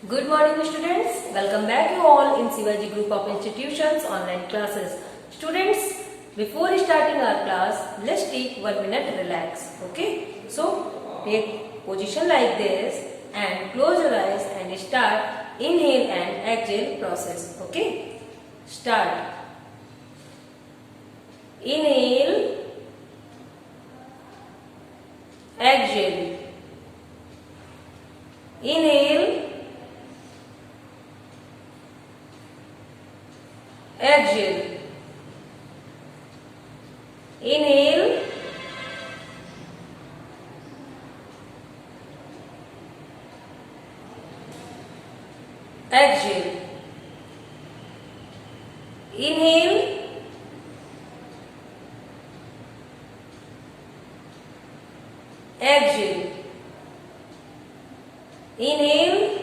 Good morning students. Welcome back you all in Shivaji Group of Institutions online classes. Students, before starting our class, let's take 1 minute relax. Okay? So, take position like this and close your eyes and start inhale and exhale process. Okay? Start. Inhale, exhale. Inhale, exhale. Inhale, exhale. Inhale, exhale. Inhale,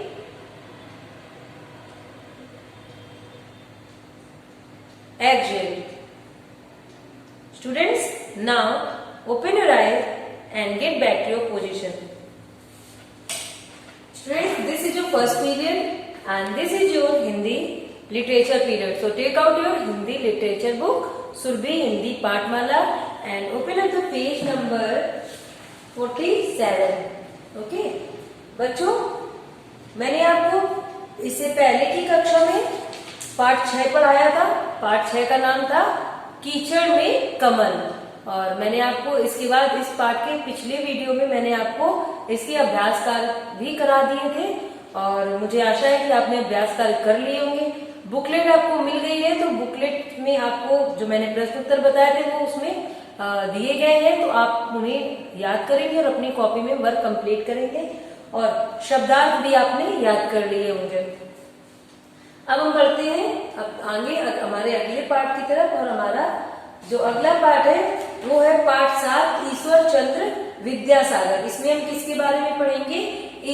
exhale. Students, now open your eyes and get back to your position. Students, this is your first period and this is your Hindi literature period. So take out your Hindi literature book, Surbhi Hindi Pathmala, and open up the page number 47. Okay? बच्चों, मैंने आपको इससे पहले की कक्षा में पाठ 6 पढ़ाया था। पाठ 6 का नाम था कीचड़ में कमल, और मैंने आपको इसके बाद इस पाठ के पिछले वीडियो में मैंने आपको इसके अभ्यास कार्य भी करा दिए थे, और मुझे आशा है कि आपने अभ्यास कार्य कर लिए होंगे। बुकलेट आपको मिल गई है, तो बुकलेट में आपको जो मैंने प्रश्न उत्तर बताए थे वो उसमें दिए गए हैं, तो आप उन्हें याद करेंगे और अपनी कॉपी में वर्क कंप्लीट करेंगे, और शब्दार्थ भी आपने याद कर लिए होंगे। अब हम बढ़ते हैं अब आगे हमारे अगले पाठ की तरफ, और हमारा जो अगला पाठ है वो है पाठ 7 ईश्वर चंद्र विद्यासागर। इसमें हम किसके बारे में पढ़ेंगे?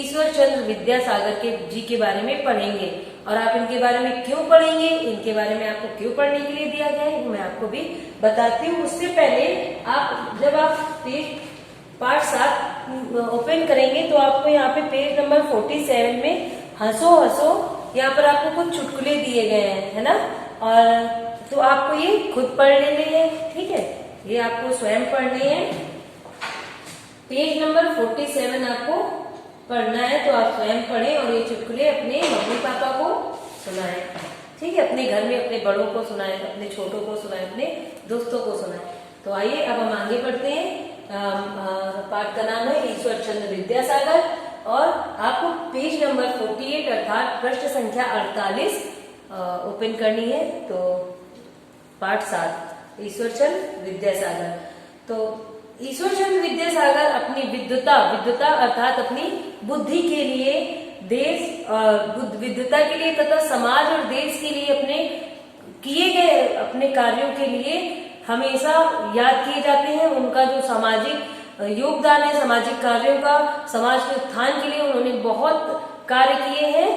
ईश्वर चंद्र विद्यासागर के जी के बारे में पढ़ेंगे। और आप इनके बारे में क्यों पढ़ेंगे, इनके बारे में आपको क्यों पढ़ने के लिए दिया गया है, मैं आपको भी बताती हूँ। उससे पहले जब आप पाठ 7 ओपन करेंगे तो आपको यहाँ पे पेज नंबर 47 में हंसो हंसो, यहाँ पर आपको कुछ चुटकुले दिए गए हैं, है ना? और तो आपको ये खुद पढ़ लेने हैं, ठीक है? ये आपको स्वयं पढ़ने हैं। पेज नंबर 47 आपको पढ़ना है, तो आप स्वयं पढ़ें और ये चुटकुले अपने मम्मी पापा को सुनाएं, ठीक है? अपने घर में अपने बड़ों को सुनाएं, अपने छोटों को सुनाएं, अपने दोस्तों को सुनाएं। तो आइए अब हम आगे बढ़ते हैं। पाठ का नाम है ईश्वर चंद्र विद्यासागर, और आपको पेज नंबर 48 अर्थात पृष्ठ संख्या 48 ओपन करनी है। तो पाठ 7 ईश्वर चंद्र विद्यासागर। तो ईश्वर चंद्र विद्यासागर अपनी विद्वता अर्थात अपनी बुद्धि के लिए, देश और विद्वता के लिए तथा समाज और देश के लिए अपने किए गए अपने कार्यों के लिए हमेशा याद किए जाते हैं। उनका जो सामाजिक योगदान है, सामाजिक कार्यों का, समाज के उत्थान के लिए उन्होंने बहुत कार्य किए हैं,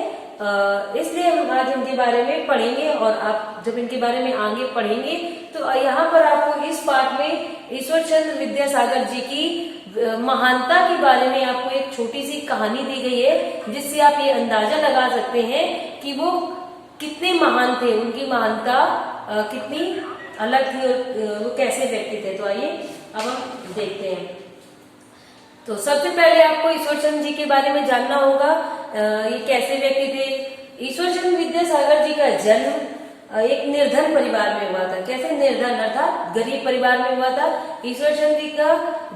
इसलिए हम आज इनके बारे में पढ़ेंगे। और आप जब इनके बारे में आगे पढ़ेंगे तो यहाँ पर आपको इस पाठ में ईश्वर चंद्र विद्यासागर जी की महानता के बारे में आपको एक छोटी सी कहानी दी गई है, जिससे आप ये अंदाजा लगा सकते हैं कि वो कितने महान थे, उनकी महानता कितनी अलग थी और वो कैसे व्यक्ति थे। तो आइए अब हम देखते हैं। तो सबसे पहले आपको ईश्वर चंद्र जी के बारे में जानना होगा, ये कैसे व्यक्ति थे। ईश्वर चंद्र विद्यासागर जी का जन्म एक निर्धन परिवार में हुआ था। कैसे निर्धन, अर्थात गरीब परिवार में हुआ था। ईश्वर चंद्र जी का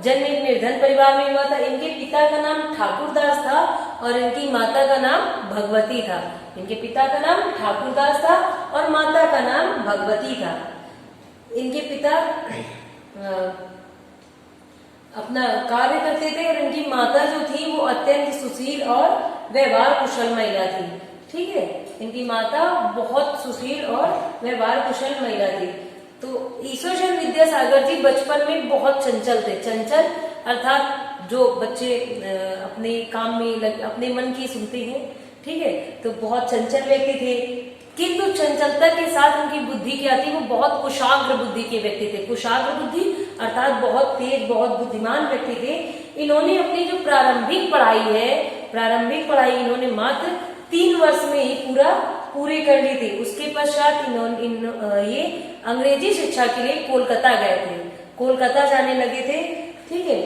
जन्म एक निर्धन परिवार में हुआ था। इनके पिता का नाम ठाकुरदास था और इनकी माता का नाम भगवती था। इनके पिता का नाम ठाकुरदास था और माता का नाम भगवती था। इनके पिता अपना कार्य करते थे और इनकी माता जो थी वो अत्यंत सुशील और व्यवहार कुशल महिला थी, ठीक है? इनकी माता बहुत सुशील और व्यवहार कुशल महिला थी। तो ईश्वर चंद्र विद्यासागर जी बचपन में बहुत चंचल थे। चंचल अर्थात जो बच्चे अपने काम में अपने मन की सुनते हैं, ठीक है? तो बहुत चंचल व्यक्ति थे। किंतु चंचलता के साथ उनकी बुद्धि क्या थी, वो बहुत कुशाग्र बुद्धि के व्यक्ति थे। कुशाग्र बुद्धि अर्थात बहुत तेज, बहुत बुद्धिमान व्यक्ति थे। इन्होंने अपनी जो प्रारंभिक पढ़ाई इन्होंने मात्र 3 वर्ष में ही पूरी कर ली थी। उसके पश्चात ये अंग्रेजी शिक्षा के लिए कोलकाता गए थे, कोलकाता जाने लगे थे। ठीक है,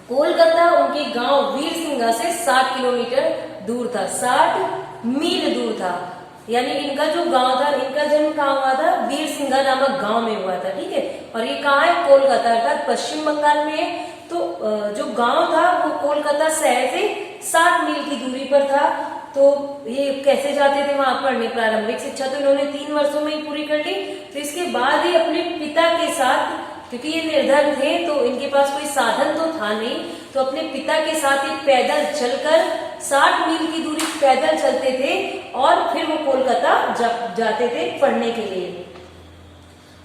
कोलकाता उनके गांव वीरसिंघा से 60 किलोमीटर दूर था, 60 मील दूर था। यानी इनका जो गांव था, इनका जन्म कहाँ हुआ था? वीरसिंघा नामक गांव में हुआ था। ठीक है, और ये कहाँ है? कोलकाता, अर्थात पश्चिम बंगाल में है। तो जो गांव था वो कोलकाता शहर से 60 मील की दूरी पर था। तो ये कैसे जाते थे वहां पढ़ने? प्रारंभिक शिक्षा तो इन्होंने 3 वर्षों में ही पूरी कर ली। तो इसके बाद ही अपने पिता के साथ, क्योंकि ये निर्धन थे तो इनके पास कोई साधन तो था नहीं, तो अपने पिता के साथ ही पैदल चलकर 60 मील की दूरी पैदल चलते थे और फिर वो कोलकाता जाते थे पढ़ने के लिए।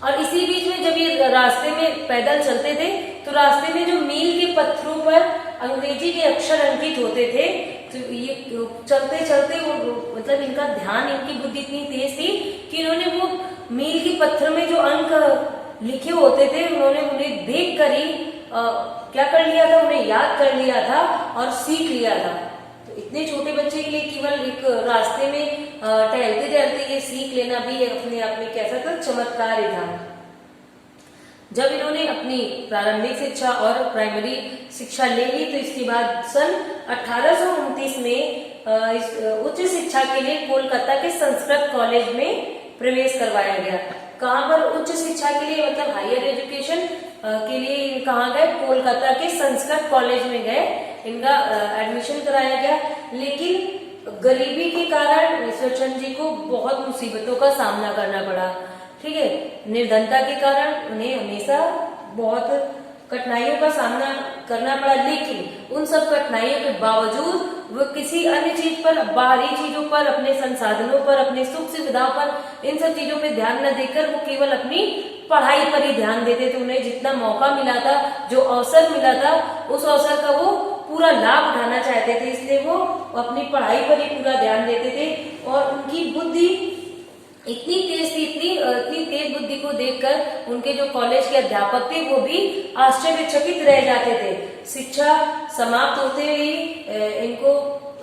और इसी बीच में जब ये रास्ते में पैदल चलते थे तो रास्ते में जो मील के पत्थरों पर अंग्रेजी के अक्षर अंकित होते थे, तो ये चलते चलते वो मतलब इनका ध्यान, इनकी बुद्धि इतनी तेज थी कि इन्होंने वो मील के पत्थर में जो अंक लिखे होते थे उन्हें देख कर ही क्या कर लिया था? उन्हें याद कर लिया था और सीख लिया था। तो इतने छोटे बच्चे के लिए केवल एक रास्ते में टहलते टहलते ये सीख लेना भी अपने आप में कैसा था? चमत्कार ही था। जब इन्होंने अपनी प्रारंभिक शिक्षा और प्राइमरी शिक्षा ले ली तो इसके बाद सन 1829 में उच्च शिक्षा के लिए कोलकाता के संस्कृत कॉलेज में प्रवेश करवाया गया। कहाँ पर? उच्च शिक्षा के लिए, मतलब हायर एजुकेशन के लिए कहाँ गए? कोलकाता के संस्कृत कॉलेज में गए, इनका एडमिशन कराया गया। लेकिन गरीबी के कारण ईश्वरचंद जी को बहुत मुसीबतों का सामना करना पड़ा। ठीक है, निर्धनता के कारण उन्हें हमेशा बहुत कठिनाइयों का सामना करना पड़ा। लेकिन उन सब कठिनाइयों के बावजूद वो किसी अन्य चीज पर, बाहरी चीजों पर, अपने संसाधनों पर, अपने सुख सुविधाओं पर, इन सब चीजों पे ध्यान न देकर वो केवल अपनी पढ़ाई पर ही ध्यान देते थे। उन्हें जितना मौका मिला था, जो अवसर मिला था, उस अवसर का वो पूरा लाभ उठाना चाहते थे, इसलिए वो अपनी पढ़ाई पर ही पूरा ध्यान देते थे। और उनकी बुद्धि इतनी तेज थी, इतनी तेज बुद्धि को देखकर उनके जो कॉलेज के अध्यापक थे वो भी आश्चर्यचकित रह जाते थे। शिक्षा समाप्त होते ही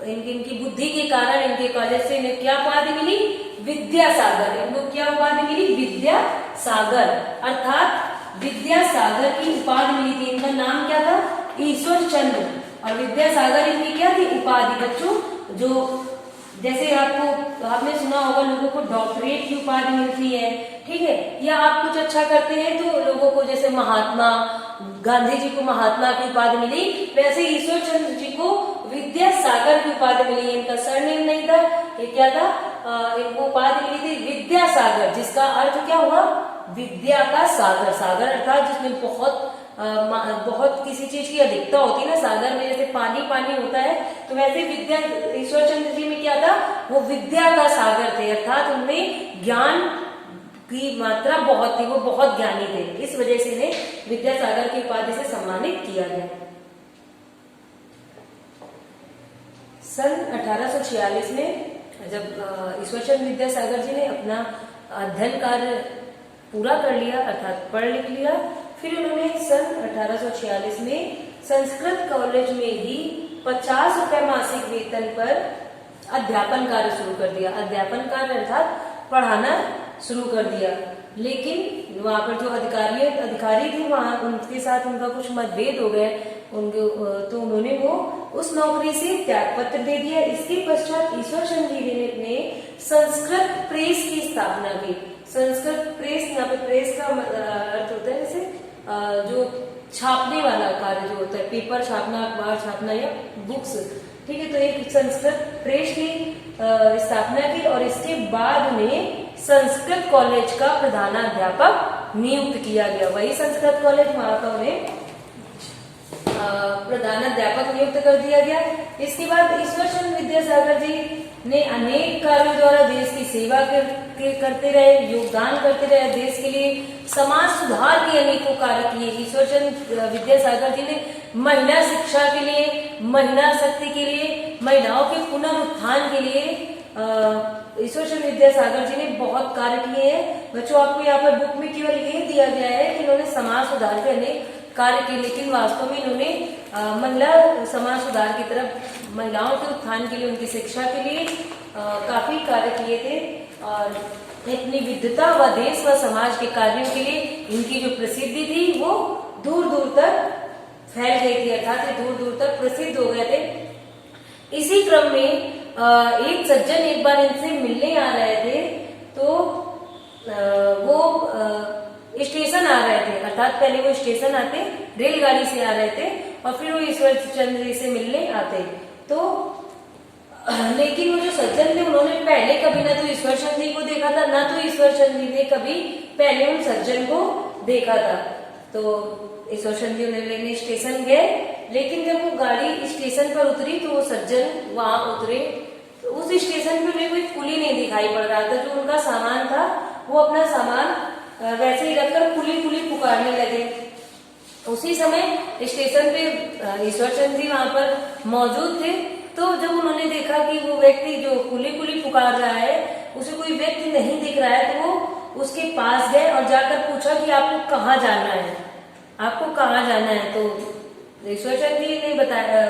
इनकी बुद्धि के कारण इनके कॉलेज से इन्हें क्या उपाधि मिली? विद्यासागर। इनको क्या उपाधि मिली? विद्यासागर, अर्थात विद्यासागर की उपाधि मिली थी। इनका नाम क्या था? ईश्वर चंद्र। और विद्यासागर इनकी क्या थी? उपाधि। बच्चों, जो जैसे आपने सुना होगा लोगों को डॉक्टरेट की उपाधि मिलती है, ठीक है, या आप कुछ अच्छा करते हैं तो लोगों को, जैसे महात्मा गांधी जी को महात्मा की उपाधि मिली, वैसे ईश्वर चंद्र जी को विद्यासागर की उपाधि मिली। इनका सरनेम नहीं था, ये क्या था? इनको उपाधि मिली थी विद्यासागर, जिसका अर्थ क्या हुआ? विद्या का सागर। सागर अर्थात जिसमें बहुत किसी चीज की अधिकता होती है ना, सागर में जैसे पानी पानी होता है, तो वैसे विद्या ईश्वर चंद्र जी में क्या था? वो विद्या का सागर थे, अर्थात उनमें ज्ञान की मात्रा बहुत थी, वो बहुत ज्ञानी थे। इस वजह से इन्हें विद्यासागर की उपाधि से सम्मानित किया गया। सन 1846 में जब ईश्वरचंद्र विद्यासागर जी ने अपना अध्ययन कार्य पूरा कर लिया, अर्थात पढ़ लिख लिया, फिर उन्होंने सन 1846 में संस्कृत कॉलेज में ही 50 रुपए मासिक वेतन पर अध्यापन कार्य शुरू कर दिया। अध्यापन कार्य अर्थात पढ़ाना शुरू कर दिया। लेकिन वहां पर जो अधिकारी थे, वहां उनके साथ उनका कुछ मतभेद हो गए, तो उन्होंने वो उस नौकरी से त्याग पत्र दे दिया। इसके पश्चात ईश्वरचंद्र जी ने संस्कृत प्रेस की स्थापना की। संस्कृत प्रेस, यहाँ पे प्रेस का अर्थ होता है जैसे जो छापने वाला कार्य जो होता है, पेपर छापना, अखबार छापना या बुक्स, ठीक है। तो एक संस्कृत प्रेस की स्थापना की और इसके बाद में संस्कृत कॉलेज का प्रधानाध्यापक नियुक्त किया गया। वही संस्कृत कॉलेज, वहां का उन्हें प्रधानाध्यापक नियुक्त कर दिया गया। इसके बाद ईश्वरचंद्र विद्यासागर जी ने अनेक कार्यों द्वारा देश की सेवा करते रहे, योगदान करते रहे। देश के लिए समाज सुधार के अनेकों कार्य किए। ईश्वरचंद्र विद्यासागर जी ने महिला शिक्षा के लिए, महिला शक्ति के लिए, महिलाओं के पुनरुत्थान के लिए ईश्वरचंद्र विद्यासागर जी ने बहुत कार्य किए हैं। बच्चों, आपको यहाँ पर बुक में केवल ये दिया गया है कि इन्होंने समाज सुधार के अनेक कार्य किए, लेकिन वास्तव में इन्होंने महिला समाज सुधार की तरफ, महिलाओं के उत्थान के लिए, उनकी शिक्षा के लिए काफी कार्य किए थे। और अपनी विद्वता व देश व समाज के कार्यों के लिए इनकी जो प्रसिद्धि थी वो दूर दूर तक फैल गई थी, अर्थात दूर दूर तक प्रसिद्ध हो गए थे। इसी क्रम में एक सज्जन एक बार इनसे मिलने आ रहे थे, तो वो स्टेशन आ रहे थे, अर्थात पहले वो स्टेशन आते, रेलगाड़ी से आ रहे थे, और फिर वो ईश्वर चंद्र जी से मिलने आते। तो लेकिन वो जो सज्जन थे उन्होंने पहले कभी ना तो ईश्वर चंद्र जी को देखा था, ना तो ईश्वर चंद्र जी ने कभी पहले उन सज्जन को देखा था। तो ईश्वर चंद्र जी उन्हें लेने स्टेशन गए, लेकिन जब वो गाड़ी स्टेशन पर उतरी तो वो सज्जन वहां उतरे, तो उस स्टेशन पे उन्हें कोई कुली नहीं दिखाई पड़ रहा था। जो उनका सामान था वो अपना सामान वैसे ही रखकर कुली कुली पुकारने लगे। उसी समय स्टेशन पे ईश्वर चंद्र जी वहां पर मौजूद थे। तो जब उन्होंने देखा कि वो व्यक्ति जो कुली कुली पुकार रहा है उसे कोई व्यक्ति नहीं दिख रहा है, तो वो उसके पास गए और जाकर पूछा कि आपको कहाँ जाना है, आपको कहाँ जाना है। तो ईश्वर चंद्र जी ने बताया,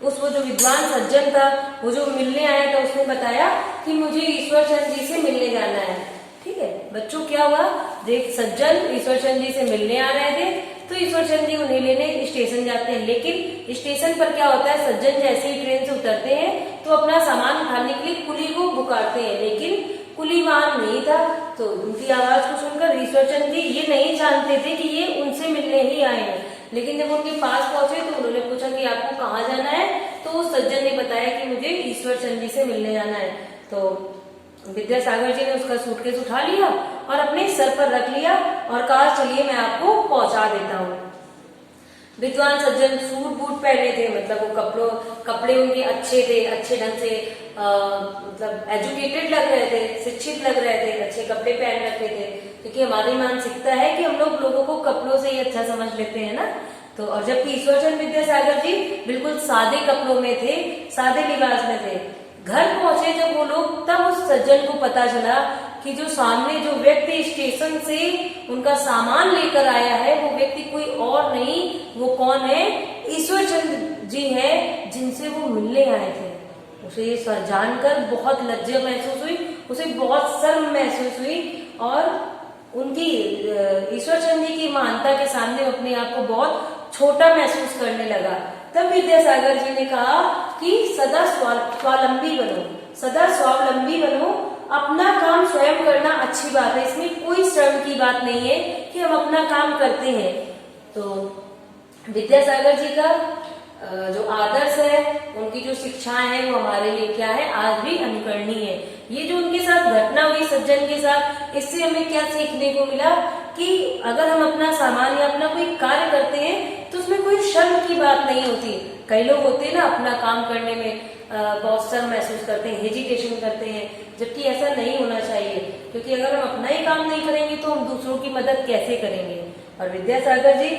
वो जो विद्वान सज्जन था, वो जो मिलने आया था, उसने बताया कि मुझे ईश्वर चंद्र जी से मिलने जाना है। ठीक है बच्चों, क्या हुआ, देख सज्जन ईश्वर चंद्र जी से मिलने आ रहे थे, तो ईश्वर चंद्र जी उन्हें लेने स्टेशन जाते हैं। लेकिन स्टेशन पर क्या होता है, सज्जन जैसे ही ट्रेन से उतरते हैं तो अपना सामान उठाने के लिए कुली को पुकारते हैं, लेकिन कुली वहां नहीं था। तो उनकी आवाज को सुनकर ईश्वर चंद्र जी ये नहीं जानते थे कि ये उनसे मिलने ही आए हैं। लेकिन जब उनके पास पहुंचे तो उन्होंने पूछा कि आपको कहाँ जाना है, तो उस सज्जन ने बताया कि मुझे ईश्वर चंद्र जी से मिलने जाना है। तो विद्यासागर जी ने उसका सूटकेस उठा लिया और अपने सर पर रख लिया और कहा चलिए मैं आपको पहुंचा देता हूँ। विद्वान सज्जन सूट बूट पहने थे, मतलब वो कपड़े उनके अच्छे थे, अच्छे ढंग से मतलब एजुकेटेड लग रहे थे, शिक्षित लग रहे थे, अच्छे कपड़े पहन रखे थे। क्योंकि हमारी मानसिकता है कि हम लोगों को कपड़ों से ही अच्छा समझ लेते हैं ना। तो और जबकि ईश्वरचंद्र विद्यासागर जी बिल्कुल सादे कपड़ों में थे, सादे लिबास में थे। घर पहुंचे जब वो लोग, तब उस सज्जन को पता चला कि जो सामने जो व्यक्ति स्टेशन से उनका सामान लेकर आया है वो व्यक्ति कोई और नहीं, वो कौन है, ईश्वरचंद्र जी है, जिनसे वो मिलने आए थे। उसे ये जानकर बहुत लज्जा महसूस हुई, उसे बहुत शर्म महसूस हुई और उनकी ईश्वरचंद्र जी की महानता के सामने अपने आप को बहुत छोटा महसूस करने लगा। तब विद्यासागर जी ने कहा कि सदा स्वावलंबी बनो, सदा स्वावलंबी बनो, अपना काम स्वयं करना अच्छी बात है, इसमें कोई श्रम की बात नहीं है कि हम अपना काम करते हैं। तो विद्यासागर जी का जो आदर्श है, उनकी जो शिक्षाएं हैं वो हमारे लिए क्या है, आज भी अनुकरणीय है। ये जो उनके साथ घटना हुई सज्जन के साथ, इससे हमें क्या सीखने को मिला कि अगर हम अपना सामान या अपना कोई कार्य करते हैं तो उसमें कोई शर्म की बात नहीं होती। कई लोग होते हैं ना, अपना काम करने में बहुत शर्म महसूस करते हैं, हेजिटेशन करते हैं, जबकि ऐसा नहीं होना चाहिए। क्योंकि अगर हम अपना ही काम नहीं करेंगे तो हम दूसरों की मदद कैसे करेंगे। और विद्यासागर जी,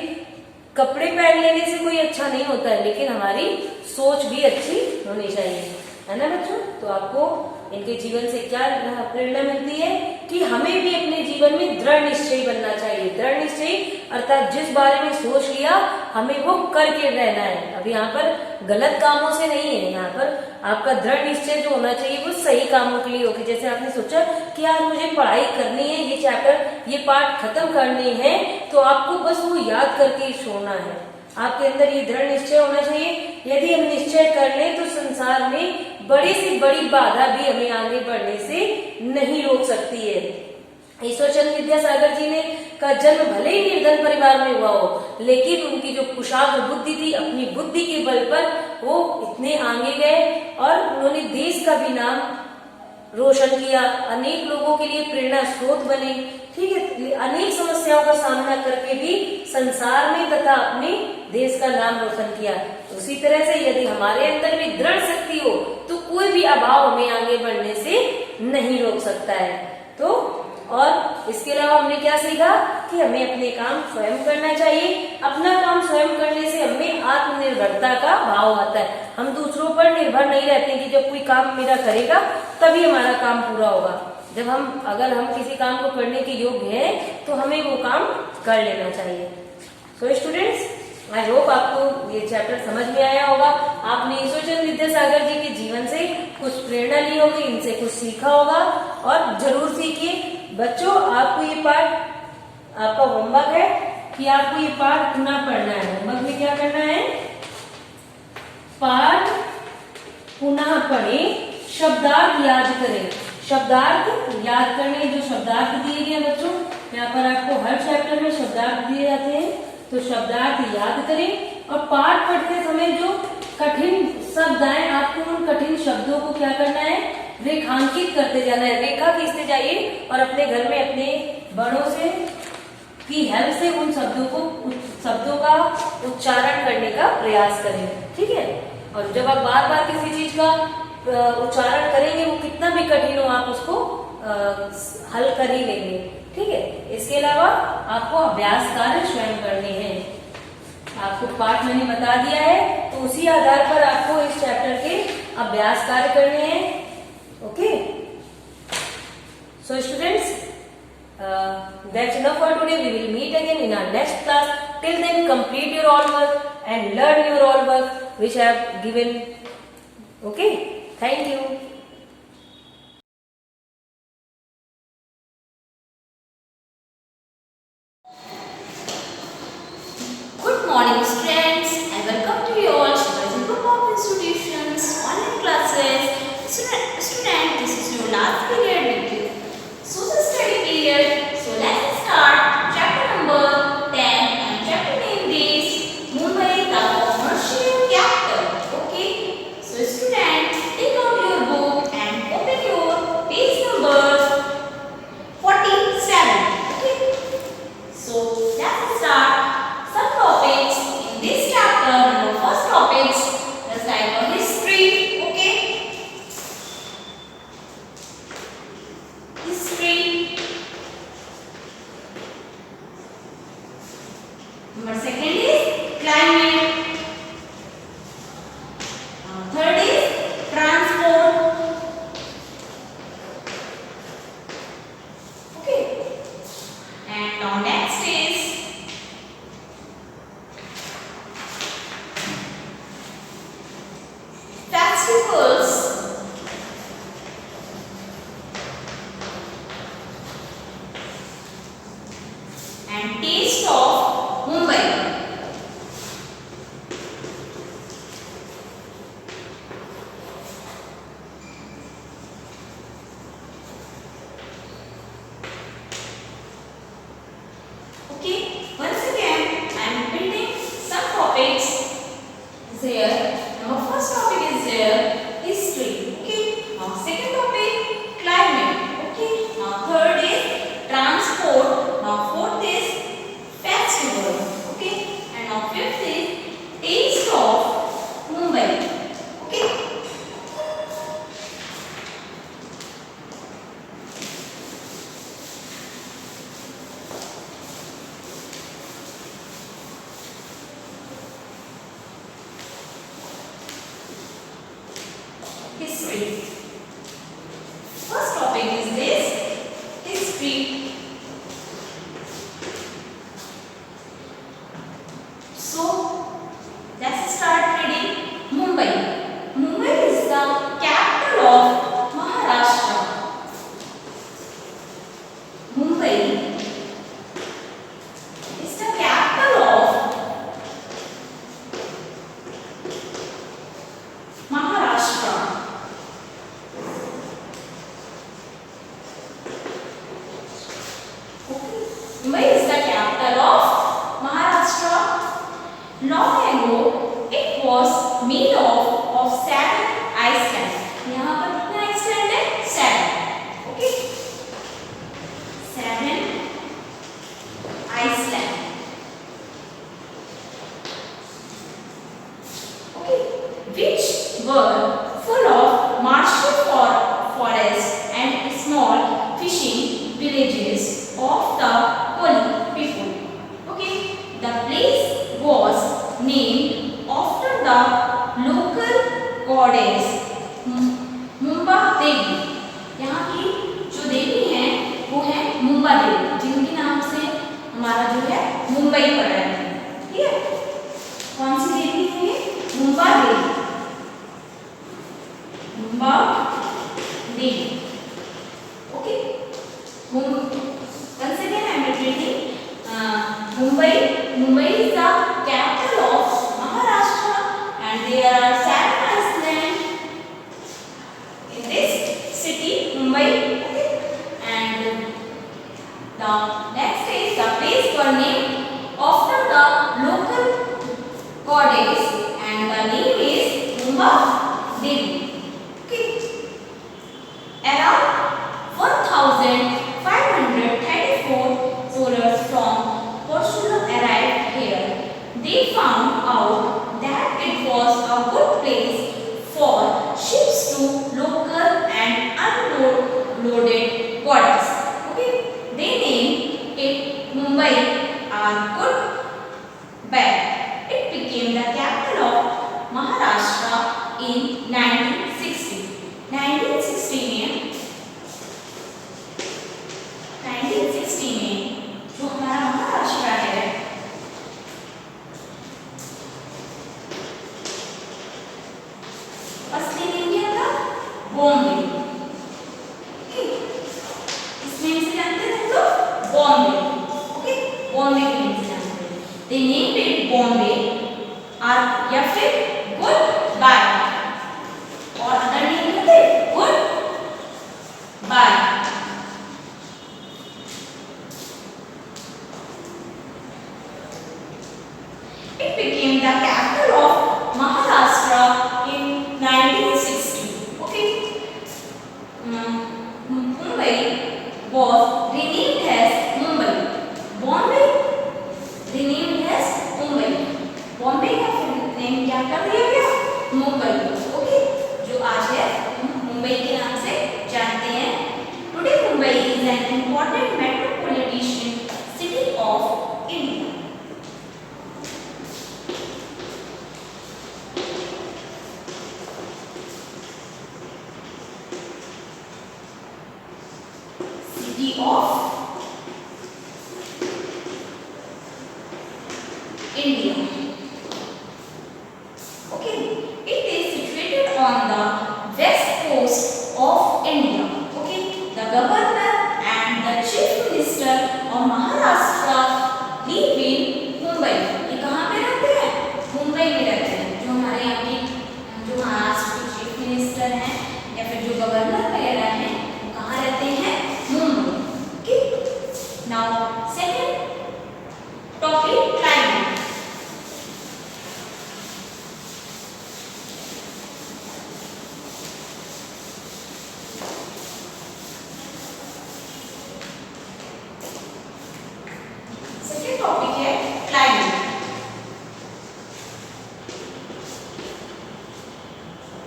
कपड़े पहन लेने से कोई अच्छा नहीं होता है, लेकिन हमारी सोच भी अच्छी होनी चाहिए, है ना बच्चों। तो आपको इनके जीवन से क्या प्रेरणा मिलती है कि हमें भी अपने जीवन में दृढ़ निश्चयी बनना चाहिए। दृढ़ निश्चयी अर्थात जिस बारे में सोच लिया हमें वो करके रहना है। अब यहाँ पर गलत कामों से नहीं है, यहाँ पर आपका दृढ़ निश्चय जो होना चाहिए वो सही कामों के लिए हो। जैसे आपने सोचा कि आज मुझे पढ़ाई करनी है, ये चैप्टर, ये पाठ खत्म करनी है, तो आपको बस वो याद करके छोड़ना है। आपके अंदर ये दृढ़ निश्चय होना चाहिए। यदि हम निश्चय कर लें तो संसार में बड़ी से बड़ी बाधा भी हमें आगे बढ़ने से नहीं रोक सकती है। ईश्वरचंद्र विद्यासागर जी ने का जन्म भले ही निर्धन परिवार में हुआ हो, लेकिन उनकी जो कुशाग्र बुद्धि थी, अपनी बुद्धि के बल पर वो इतने आगे गए और उन्होंने देश का भी नाम रोशन किया, अनेक लोगों के लिए प्रेरणा स्रोत बने। ठीक है, अनेक समस्याओं का सामना करके भी संसार में तथा अपने देश का नाम रोशन किया। उसी तरह से यदि हमारे अंदर भी दृढ़ शक्ति हो तो कोई भी अभाव हमें आगे बढ़ने से नहीं रोक सकता है। तो और इसके अलावा हमने क्या सीखा कि हमें अपने काम स्वयं करना चाहिए। अपना काम स्वयं करने से हमें आत्मनिर्भरता का भाव आता है। हम दूसरों पर निर्भर नहीं रहते कि जब कोई काम मेरा करेगा तभी हमारा काम पूरा होगा। जब अगर हम किसी काम को करने के योग्य हैं तो हमें वो काम कर लेना चाहिए। सो स्टूडेंट्स, आई होप आपको ये चैप्टर समझ में आया होगा। आपने ईश्वरचंद्र विद्यासागर जी के जीवन से कुछ प्रेरणा ली होगी, इनसे कुछ सीखा होगा और जरूर सीखिए। बच्चों, आपको ये पाठ, आपका होमवर्क है कि आपको ये पाठ पुनः पढ़ना है। होमवर्क में क्या करना है? पाठ पुनः पढ़ें, शब्दार्थ याद करें। शब्दार्थ याद करने, जो शब्दार्थ दिए गए बच्चों, यहाँ पर आपको हर चैप्टर में शब्दार्थ दिए जाते हैं, तो शब्दार्थ याद करें। और पाठ पढ़ते समय जो कठिन शब्द आए, आपको उन कठिन शब्दों को क्या करना है? रेखांकित करते जाना है, रेखा खींचते जाइए और अपने घर में अपने बड़ों से की हेल्प से उन शब्दों का उच्चारण करने का प्रयास करें। ठीक है? और जब आप बार बार किसी चीज का उच्चारण करेंगे, वो कितना भी कठिन हो, आप उसको हल कर ही लेंगे। ठीक है? इसके अलावा आपको अभ्यास कार्य स्वयं करने हैं। आपको पाठ मैंने बता दिया है, तो उसी आधार पर आपको इस चैप्टर के अभ्यास कार्य करने हैं। Okay, so students, that's enough for today. We will meet again in our next class. Till then, complete your all work and learn your all work which I have given. Okay, thank you. Good morning students, and welcome to you all Shivaji Group of Institutions online classes. Student, this is your last period with you. So the study period. So let's start chapter number 10, and chapter name is Mumbai, the commercial capital. Okay. So student, take out your book and open your page number 47. Okay. So let's start. Some topics in this chapter. Number first topics is like a history. Okay, history. Number second is climate. Third is transport. Okay, and now next is festivals. And taste of Mumbai. Okay, once again I am building some topics here. Now first topic is there history. Okay, now second topic climate. Okay, now third is transport. Now fourth is festival. Okay, and now fifth is taste of Mumbai. Okay, history. First topic is this history. So let's start reading. Mumbai. Mumbai is the capital of Maharashtra. Mumbai is the capital of Maharashtra. Mumbai is the capital of Maharashtra. Long ago, it was made of 7 islands. यहाँ पर कितना Iceland है? 7. Okay, 7 islands. Okay, which were full of marshy forests and small fishing villages of the Koli people. Okay, the place was named after the local goddess Mumba Devi. यहाँ की जो देवी है वो है मुंबा देवी, जिनके नाम से हमारा जो है मुंबई पड़ा है. Mumbai is the capital of Maharashtra and there are 7 islands in this city, Mumbai. Okay. And the next is the place were named after the local goddess and the name is Mumba Devi. Okay. Around 1534 soldiers from Portugal arrived here. They found out that it was a good place for ships to local and unloaded goods. Okay. They named it Mumbai or good bad. It became the capital of Maharashtra in 1960. 1960 में जो हमारा महाराष्ट्र है असली name क्या था? बॉम्बे. इसमें इसे जानते हैं तो बॉम्बे. ओके, बॉम्बे के नाम से जानते हैं. They named it Bombay और या फिर गुड बाय और अदर नेम क्या थे? Good bay. It became the capital of Maharashtra in 1960. Okay. Mumbai was renamed as Mumbai. Bombay renamed as Mumbai. Bombay का नेम क्या कर दिया गया? मुंबई. ओके, जो आज है मुंबई के नाम से जानते हैं. Today Mumbai is an important metropolitan city of India. City of India. Okay, it is situated on the west coast of India. Okay, the governor and the chief minister of Maharashtra live in Mumbai. ये कहाँ पे रहते हैं? मुंबई में रहते हैं. जो हमारे यहाँ के जो महाराष्ट्र के चीफ मिनिस्टर हैं या फिर जो गवर्नर वगैरह हैं वो कहाँ रहते हैं? Mumbai. Okay, now second topic, climate. Second topic है climate.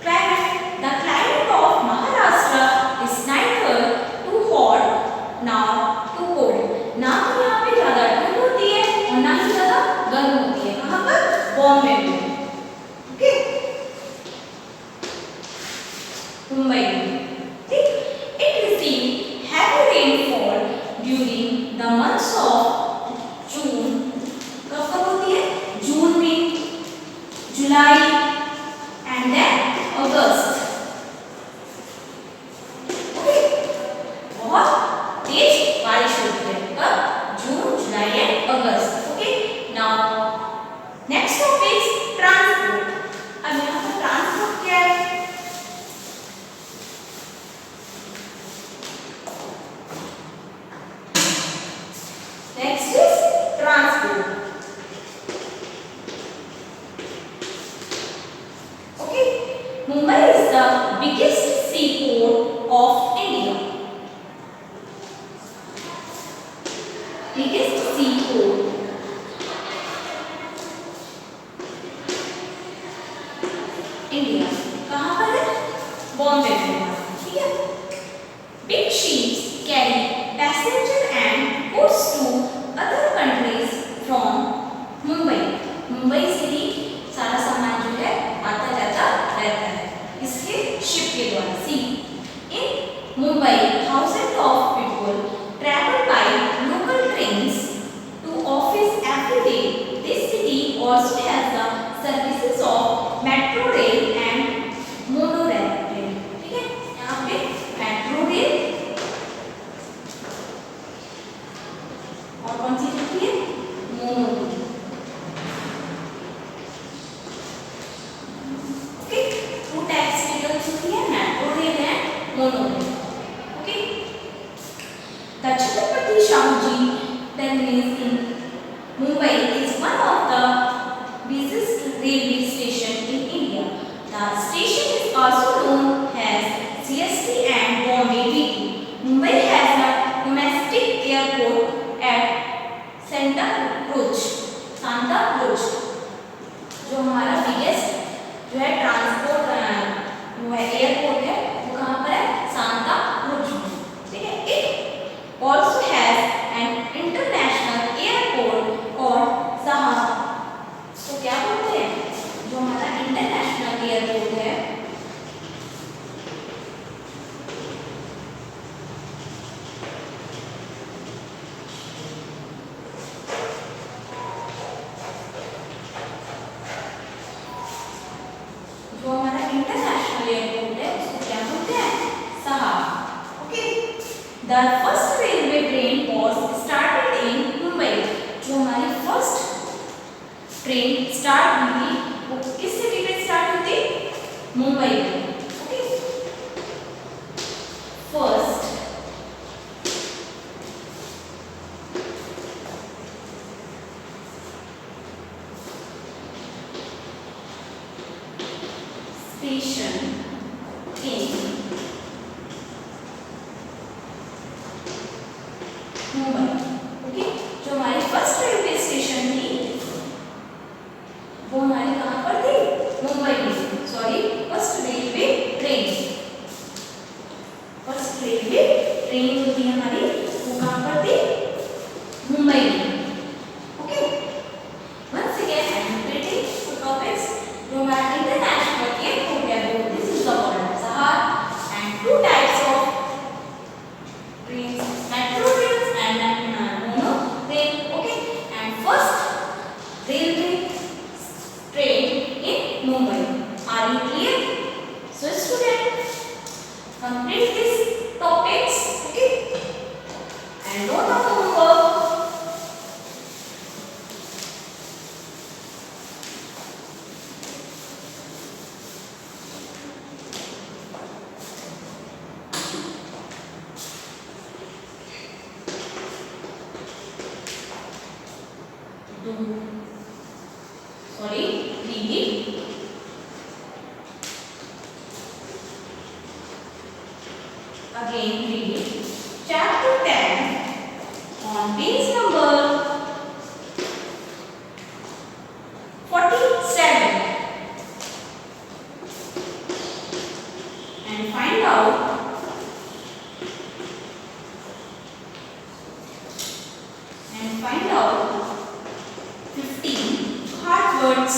Climate. The climate of Maharashtra is neither too hot nor too cold. ना तो यहाँ पे ज्यादा ठंड होती है और ना ही ज्यादा गर्म होती है. कहाँ पर? बॉम्बे में. ओके, मुंबई में. ठीक. It received heavy rainfall during the months of June. कब कब होती है? जून में, जुलाई and then August. Okay, बहुत तेज बारिश होती है. कब? जून, जुलाई एंड अगस्त. Okay, now next topic is transport. अब यहाँ पर ट्रांसपोर्ट क्या है? Next is transport. Okay, Mumbai is the biggest seaport of India. Biggest seaport. India. कहाँ पर है? बॉम्बे में. ठीक है. Big ships carry passenger and goods to other countries from Mumbai. Mumbai से ही सारा सामान जो है आता जाता रहता है इसके शिप के द्वारा. सी इन Mumbai thousands of people travel by local trains to office every day. This city also has the services of metro rail and monorail. ठीक है, यहाँ पे मेट्रो रेल और कौन सी होती है? Mono rail. ट्रेन स्टार्ट हुई थी वो किस सिटी पे स्टार्ट हुई थी? मुंबई में। ओके, फर्स्ट स्टेशन इन मुंबई। ओके, जो हमारी फर्स्ट रेलवे स्टेशन थी वो हमारी कहाँ पर थी? मुंबई में। सॉरी, फर्स्ट रेलवे ट्रेन जो थी हमारी वो कहाँ पर थी? मुंबई में। Okay, once again I am repeating the topics. जो हमारा इंटरनेशनल एयरपोर्ट है वो this is the called Sahar, and two types of trains, metro trains and mono train. Okay, and first railway train in Mumbai. Are you clear? So student, complete these topics. Okay, and note down the homework. Read again. Read chapter 10 on page number 47 and find out 15 hard words